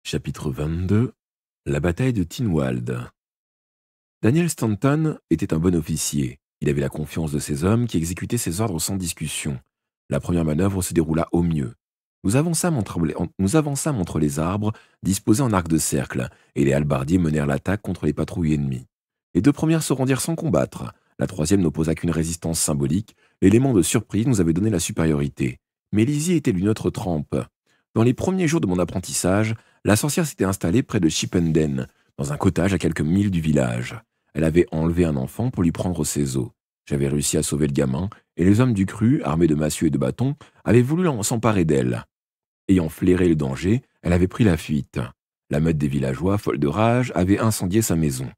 Chapitre 22. La bataille de Tynwald. Daniel Stanton était un bon officier. Il avait la confiance de ses hommes qui exécutaient ses ordres sans discussion. La première manœuvre se déroula au mieux. Nous avançâmes entre les arbres, disposés en arc de cercle, et les hallebardiers menèrent l'attaque contre les patrouilles ennemies. Les deux premières se rendirent sans combattre. La troisième n'opposa qu'une résistance symbolique. L'élément de surprise nous avait donné la supériorité. Mais Lizzie était d'une autre trempe. Dans les premiers jours de mon apprentissage, la sorcière s'était installée près de Chipenden, dans un cottage à quelques milles du village. Elle avait enlevé un enfant pour lui prendre ses os. J'avais réussi à sauver le gamin, et les hommes du cru, armés de massieux et de bâtons, avaient voulu s'emparer d'elle. Ayant flairé le danger, elle avait pris la fuite. La meute des villageois, folle de rage, avait incendié sa maison.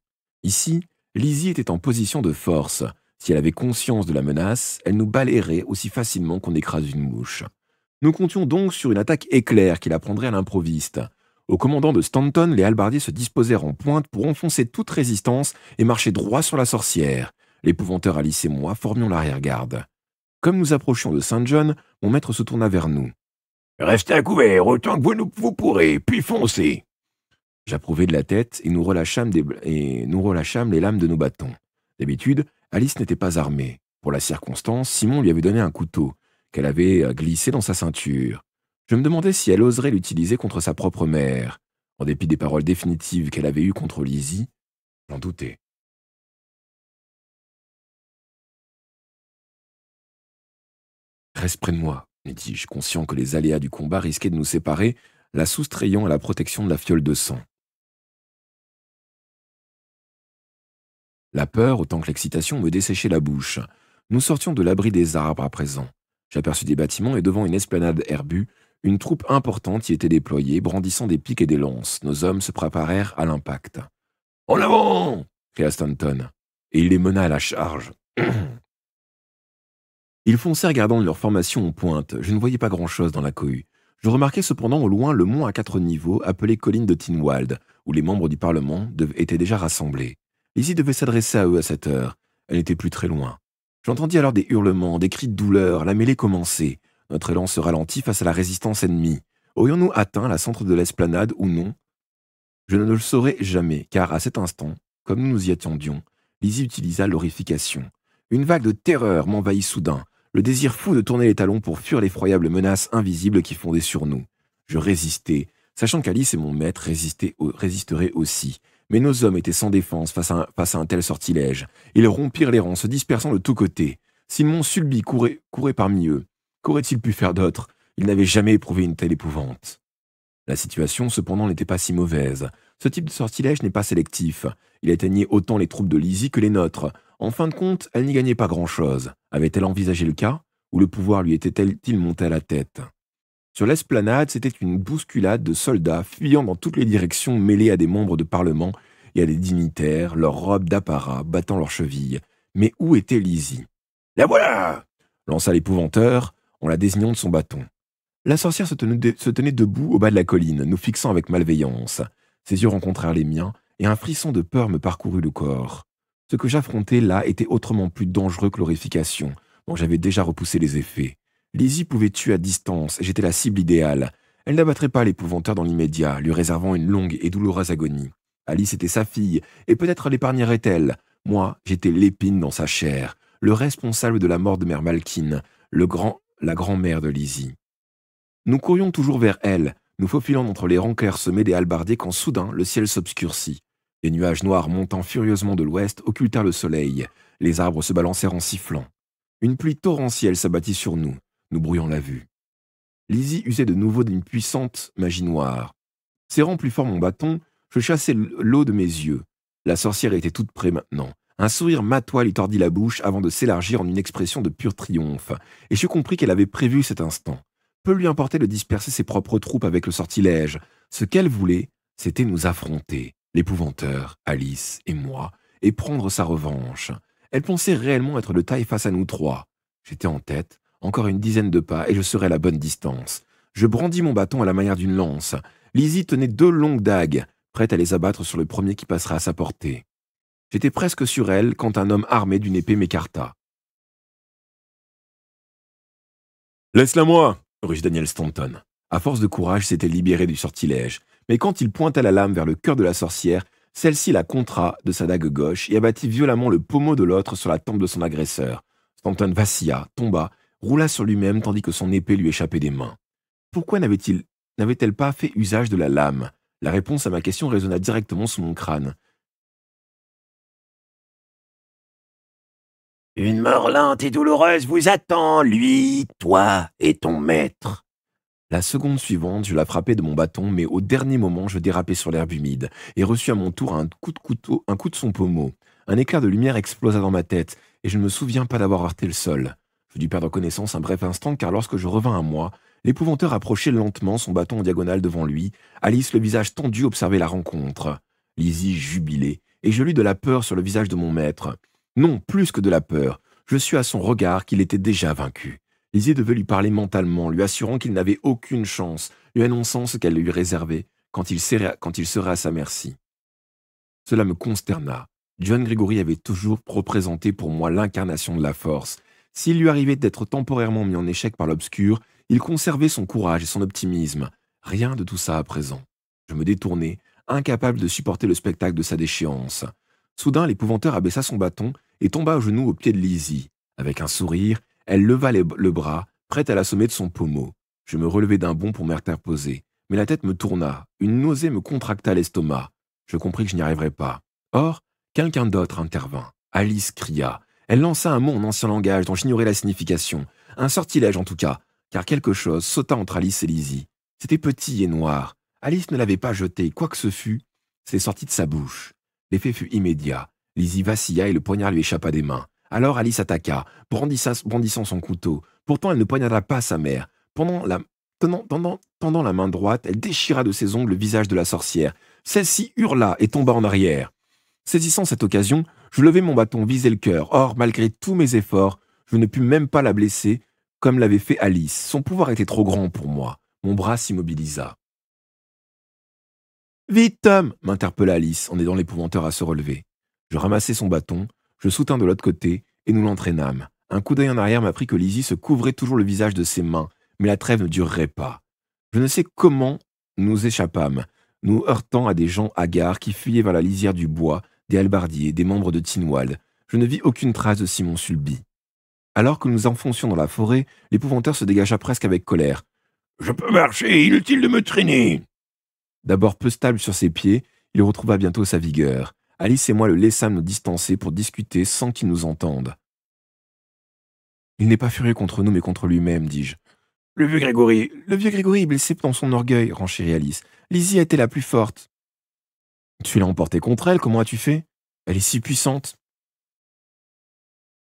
Ici, Lizzie était en position de force. Si elle avait conscience de la menace, elle nous balayerait aussi facilement qu'on écrase une mouche. Nous comptions donc sur une attaque éclair qui la prendrait à l'improviste. Au commandant de Stanton, les hallebardiers se disposèrent en pointe pour enfoncer toute résistance et marcher droit sur la sorcière. L'épouvanteur Alice et moi formions l'arrière-garde. Comme nous approchions de Saint John, mon maître se tourna vers nous. « Restez à couvert autant que vous pourrez, puis foncez !» J'approuvai de la tête et nous relâchâmes les lames de nos bâtons. D'habitude, Alice n'était pas armée. Pour la circonstance, Simon lui avait donné un couteau qu'elle avait glissé dans sa ceinture. Je me demandais si elle oserait l'utiliser contre sa propre mère. En dépit des paroles définitives qu'elle avait eues contre Lizzie, j'en doutais. « Reste près de moi, » lui dis-je, conscient que les aléas du combat risquaient de nous séparer, la soustrayant à la protection de la fiole de sang. La peur, autant que l'excitation, me desséchait la bouche. Nous sortions de l'abri des arbres à présent. J'aperçus des bâtiments et devant une esplanade herbue, une troupe importante y était déployée, brandissant des piques et des lances. Nos hommes se préparèrent à l'impact. « En avant !» cria Stanton, et il les mena à la charge. Ils foncèrent gardant leur formation en pointe. Je ne voyais pas grand-chose dans la cohue. Je remarquai cependant au loin le mont à 4 niveaux, appelé colline de Tynwald, où les membres du Parlement étaient déjà rassemblés. Lizzie devait s'adresser à eux à cette heure. Elle n'était plus très loin. J'entendis alors des hurlements, des cris de douleur. La mêlée commençait. Notre élan se ralentit face à la résistance ennemie. Aurions-nous atteint la centre de l'esplanade ou non? Je ne le saurais jamais, car à cet instant, comme nous nous y attendions, Lizzie utilisa l'horrification. Une vague de terreur m'envahit soudain, le désir fou de tourner les talons pour fuir l'effroyable menace invisible qui fondait sur nous. Je résistais, sachant qu'Alice et mon maître résisteraient aussi. Mais nos hommes étaient sans défense face à un tel sortilège. Ils rompirent les rangs, se dispersant de tous côtés. Simon Sulby courait parmi eux. Qu'aurait-il pu faire d'autre? Il n'avait jamais éprouvé une telle épouvante. La situation, cependant, n'était pas si mauvaise. Ce type de sortilège n'est pas sélectif. Il atteignait autant les troupes de Lizzie que les nôtres. En fin de compte, elle n'y gagnait pas grand-chose. Avait-elle envisagé le cas? Ou le pouvoir lui était-il monté à la tête? Sur l'esplanade, c'était une bousculade de soldats fuyant dans toutes les directions, mêlés à des membres de parlement et à des dignitaires, leurs robes d'apparat battant leurs chevilles. Mais où était Lizzie? « La voilà !» lança l'épouvanteur en la désignant de son bâton. La sorcière se tenait debout au bas de la colline, nous fixant avec malveillance. Ses yeux rencontrèrent les miens, et un frisson de peur me parcourut le corps. Ce que j'affrontais là était autrement plus dangereux que l'horrification, dont j'avais déjà repoussé les effets. Lizzie pouvait tuer à distance, et j'étais la cible idéale. Elle n'abattrait pas l'épouvanteur dans l'immédiat, lui réservant une longue et douloureuse agonie. Alice était sa fille, et peut-être l'épargnerait-elle. Moi, j'étais l'épine dans sa chair, le responsable de la mort de mère Malkin, la grand-mère de Lizzie. Nous courions toujours vers elle, nous faufilant entre les rangs clairsemés des hallebardiers quand soudain le ciel s'obscurcit. Les nuages noirs montant furieusement de l'ouest occultèrent le soleil. Les arbres se balancèrent en sifflant. Une pluie torrentielle s'abattit sur nous. Nous brouillons la vue. Lizzie usait de nouveau d'une puissante magie noire. Serrant plus fort mon bâton, je chassai l'eau de mes yeux. La sorcière était toute près maintenant. Un sourire matois lui tordit la bouche avant de s'élargir en une expression de pur triomphe, et je compris qu'elle avait prévu cet instant. Peu lui importait de disperser ses propres troupes avec le sortilège. Ce qu'elle voulait, c'était nous affronter, l'épouvanteur, Alice et moi, et prendre sa revanche. Elle pensait réellement être de taille face à nous trois. J'étais en tête, encore une dizaine de pas, et je serais à la bonne distance. Je brandis mon bâton à la manière d'une lance. Lizzie tenait 2 longues dagues, prête à les abattre sur le premier qui passera à sa portée. J'étais presque sur elle quand un homme armé d'une épée m'écarta. « Laisse-la moi !» rugit Daniel Stanton. À force de courage, s'était libéré du sortilège, Mais quand il pointa la lame vers le cœur de la sorcière, celle-ci la contra de sa dague gauche et abattit violemment le pommeau de l'autre sur la tempe de son agresseur. Stanton vacilla, tomba, roula sur lui-même tandis que son épée lui échappait des mains. Pourquoi n'avait-elle pas fait usage de la lame? La réponse à ma question résonna directement sous mon crâne. Une mort lente et douloureuse vous attend, lui, toi et ton maître. La seconde suivante, je la frappai de mon bâton, mais au dernier moment, je dérapai sur l'herbe humide et reçus à mon tour un coup de son pommeau. Un éclair de lumière explosa dans ma tête, et je ne me souviens pas d'avoir heurté le sol. Je dus perdre connaissance un bref instant, car lorsque je revins à moi, l'épouvanteur approchait lentement, son bâton en diagonale devant lui. Alice, le visage tendu, observait la rencontre. Lizzie jubilait, et je lus de la peur sur le visage de mon maître. Non, plus que de la peur. Je sus à son regard qu'il était déjà vaincu. Lizzie devait lui parler mentalement, lui assurant qu'il n'avait aucune chance, lui annonçant ce qu'elle lui réservait quand il serait à sa merci. Cela me consterna. John Gregory avait toujours représenté pour moi l'incarnation de la force. S'il lui arrivait d'être temporairement mis en échec par l'obscur, il conservait son courage et son optimisme. Rien de tout ça à présent. Je me détournai, incapable de supporter le spectacle de sa déchéance. Soudain, l'épouvanteur abaissa son bâton et tomba à genoux au pied de Lizzie. Avec un sourire, elle leva le bras, prête à l'assommer de son pommeau. Je me relevai d'un bond pour m'interposer, mais la tête me tourna. Une nausée me contracta l'estomac. Je compris que je n'y arriverais pas. Or, quelqu'un d'autre intervint. Alice cria. Elle lança un mot en ancien langage dont j'ignorais la signification. Un sortilège en tout cas, car quelque chose sauta entre Alice et Lizzie. C'était petit et noir. Alice ne l'avait pas jeté, quoi que ce fût. C'est sorti de sa bouche. L'effet fut immédiat. Lizzie vacilla et le poignard lui échappa des mains. Alors Alice attaqua, brandissant son couteau. Pourtant, elle ne poignarda pas sa mère. Tendant la main droite, elle déchira de ses ongles le visage de la sorcière. Celle-ci hurla et tomba en arrière. Saisissant cette occasion, je levai mon bâton, visai le cœur. Or, malgré tous mes efforts, je ne pus même pas la blesser, comme l'avait fait Alice. Son pouvoir était trop grand pour moi. Mon bras s'immobilisa. « Vite, Tom !» m'interpella Alice, en aidant l'épouvanteur à se relever. Je ramassai son bâton, je soutins de l'autre côté, et nous l'entraînâmes. Un coup d'œil en arrière m'apprit que Lizzie se couvrait toujours le visage de ses mains, mais la trêve ne durerait pas. Je ne sais comment nous échappâmes, nous heurtant à des gens hagards qui fuyaient vers la lisière du bois, des halbardiers, des membres de Tinwald. Je ne vis aucune trace de Simon Sulby. Alors que nous enfoncions dans la forêt, l'épouvanteur se dégagea presque avec colère. « Je peux marcher, inutile de me traîner !» D'abord peu stable sur ses pieds, il retrouva bientôt sa vigueur. Alice et moi le laissâmes nous distancer pour discuter sans qu'il nous entende. « Il n'est pas furieux contre nous, mais contre lui-même, dis-je. »« Le vieux Grégory est blessé dans son orgueil, renchérit Alice. Lizzie a été la plus forte. »« Tu l'as emportée contre elle, comment as-tu fait? Elle est si puissante. »«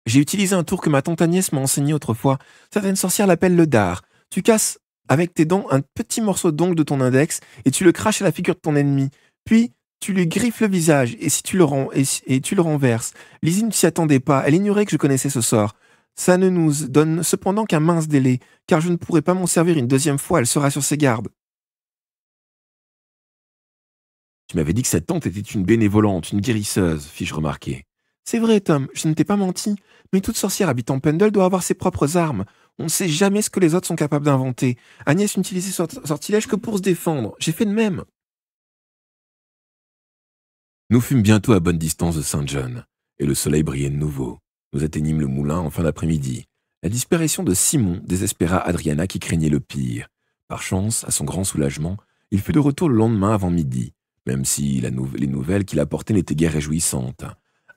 J'ai utilisé un tour que ma tante Agnès m'a enseigné autrefois. Certaines sorcières l'appellent le dard. Tu casses avec tes dents un petit morceau d'ongle de ton index et tu le craches à la figure de ton ennemi. Puis, tu lui griffes le visage et tu le renverses. Lizzie ne s'y attendait pas. Elle ignorait que je connaissais ce sort. Ça ne nous donne cependant qu'un mince délai, car je ne pourrai pas m'en servir une deuxième fois. Elle sera sur ses gardes. » « Tu m'avais dit que cette tante était une bénévolente, une guérisseuse, fis-je remarquer. »« C'est vrai, Tom, je ne t'ai pas menti, mais toute sorcière habitant Pendle doit avoir ses propres armes. On ne sait jamais ce que les autres sont capables d'inventer. Agnès n'utilisait ce sortilège que pour se défendre. J'ai fait de même. » Nous fûmes bientôt à bonne distance de Saint John, et le soleil brillait de nouveau. Nous atteignîmes le moulin en fin d'après-midi. La disparition de Simon désespéra Adriana qui craignait le pire. Par chance, à son grand soulagement, il fut de retour le lendemain avant midi, même si les nouvelles qu'il apportait n'étaient guère réjouissantes.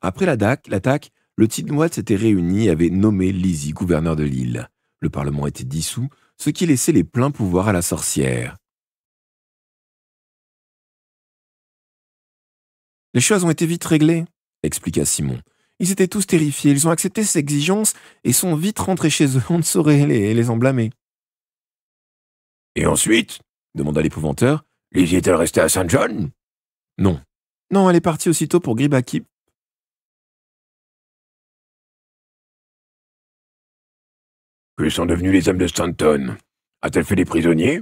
Après l'attaque, le Tinwald s'était réuni et avait nommé Lizzie gouverneur de l'île. Le Parlement était dissous, ce qui laissait les pleins pouvoirs à la sorcière. « Les choses ont été vite réglées, » expliqua Simon. « Ils étaient tous terrifiés, ils ont accepté ces exigences et sont vite rentrés chez eux, on ne saurait les en blâmer. »« Et ensuite ?» demanda l'épouvanteur. « Lizzie est-elle restée à Saint John ?»« Non. Non, elle est partie aussitôt pour Gribakip. » Que sont devenus les hommes de Stanton? A-t-elle fait des prisonniers?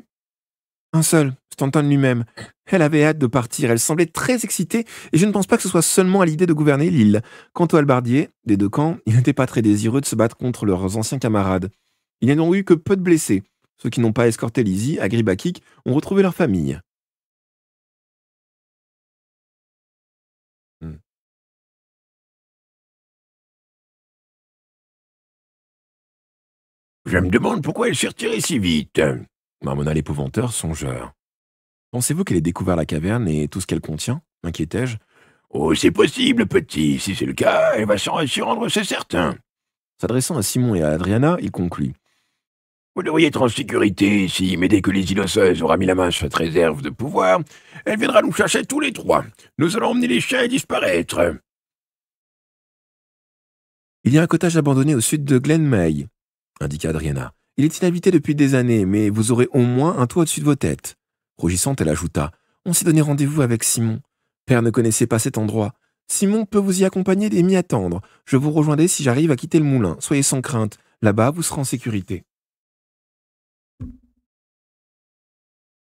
Un seul, Stanton lui-même. Elle avait hâte de partir, elle semblait très excitée, et je ne pense pas que ce soit seulement à l'idée de gouverner l'île. Quant aux halbardiers, des deux camps, ils n'étaient pas très désireux de se battre contre leurs anciens camarades. Il n'y en a eu que peu de blessés. Ceux qui n'ont pas escorté Lizzie à Gribakik ont retrouvé leur famille. Je me demande pourquoi elle s'est retirée si vite. marmonna l'épouvanteur songeur. Pensez-vous qu'elle ait découvert la caverne et tout ce qu'elle contient m'inquiétai-je. Oh, c'est possible, petit. Si c'est le cas, elle va s'y rendre, c'est certain. S'adressant à Simon et à Adriana, il conclut. Vous devriez être en sécurité ici, mais dès que les îlosseuses aura mis la main sur cette réserve de pouvoir, elle viendra nous chercher tous les trois. Nous allons emmener les chiens et disparaître. Il y a un cottage abandonné au sud de Glen May, indiqua Adriana. Il est inhabité depuis des années, mais vous aurez au moins un toit au-dessus de vos têtes. Rougissant, elle ajouta. On s'est donné rendez-vous avec Simon. Père ne connaissait pas cet endroit. Simon peut vous y accompagner et m'y attendre. Je vous rejoindrai si j'arrive à quitter le moulin. Soyez sans crainte. Là-bas, vous serez en sécurité.